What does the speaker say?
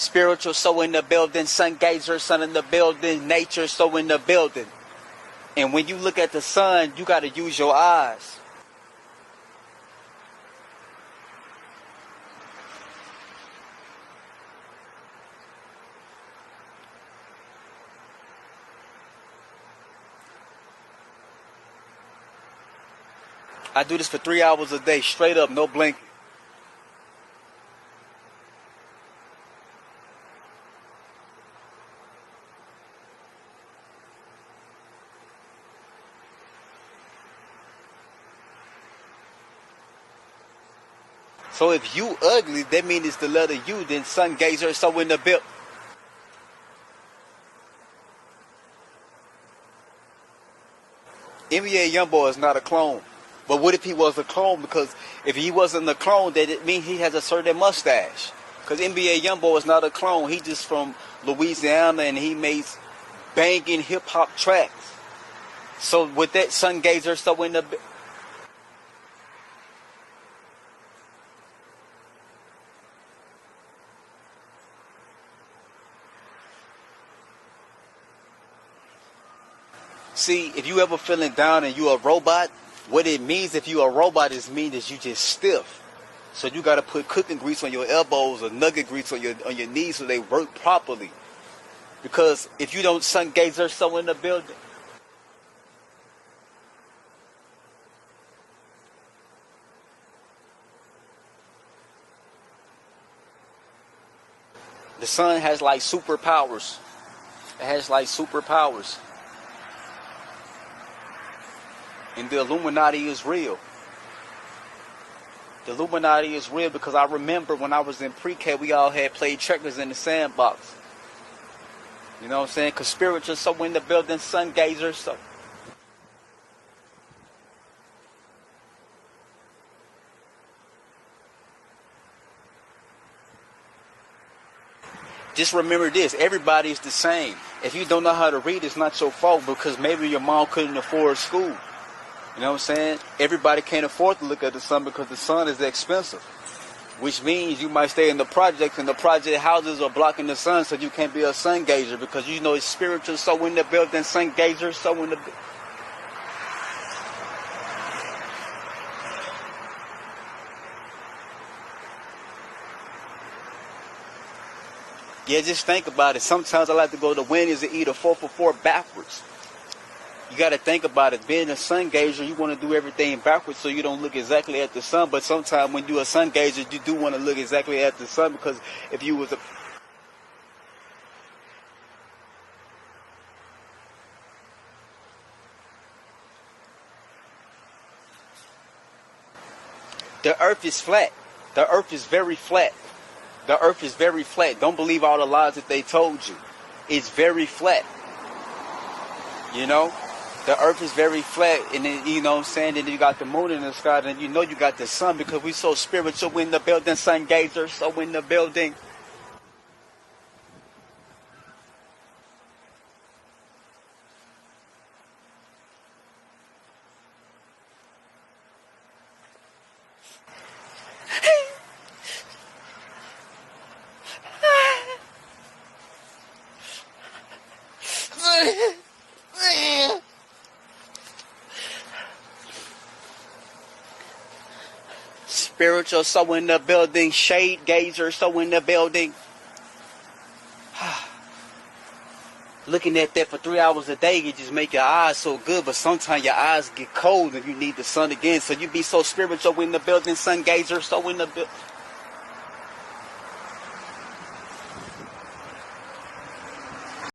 Spiritual, so in the building. Sun gazer, sun in the building. Nature, so in the building. And when you look at the sun, you got to use your eyes. I do this for 3 hours a day, straight up, no blinking. So if you ugly, that means it's the letter U, then sun gazer, so in the build. NBA Youngboy is not a clone. But what if he was a clone? Because if he wasn't a clone, then it means he has a certain mustache. Because NBA Youngboy is not a clone. He just from Louisiana and he makes banging hip-hop tracks. So with that, sun gazer, so in the... See, if you ever feeling down and you a robot, what it means if you a robot is mean is you just stiff. So you got to put cooking grease on your elbows or nugget grease on your knees so they work properly. Because if you don't sun gazer, so in the building. The sun has like superpowers. It has like superpowers. And the Illuminati is real. The Illuminati is real because I remember when I was in pre-K, we all had played checkers in the sandbox. You know what I'm saying? Because spiritual, so in the building, sun gazer, so. Just remember this, everybody is the same. If you don't know how to read, it's not your fault because maybe your mom couldn't afford school. You know what I'm saying? Everybody can't afford to look at the sun because the sun is expensive. Which means you might stay in the projects and the project houses are blocking the sun so you can't be a sun gazer because you know it's spiritual, so in the building, sun gazer, so in the building. Yeah, just think about it. Sometimes I like to go to Wendy's and eat a 4-for-4 backwards. You got to think about it. Being a sun gazer, you want to do everything backwards so you don't look exactly at the sun. But sometimes when you're a sun gazer, you do want to look exactly at the sun because if you was a... The earth is flat. The earth is very flat. The earth is very flat. Don't believe all the lies that they told you. It's very flat. You know? The earth is very flat, and then, you know what I'm saying, and then you got the moon in the sky, and you know you got the sun, because we so spiritual in the building, sun gazer, so in the building. Spiritual, so in the building. Shade gazer, so in the building. Looking at that for 3 hours a day, it just make your eyes so good, but sometimes your eyes get cold and you need the sun again. So you be so spiritual in the building, sun gazer, so in the building.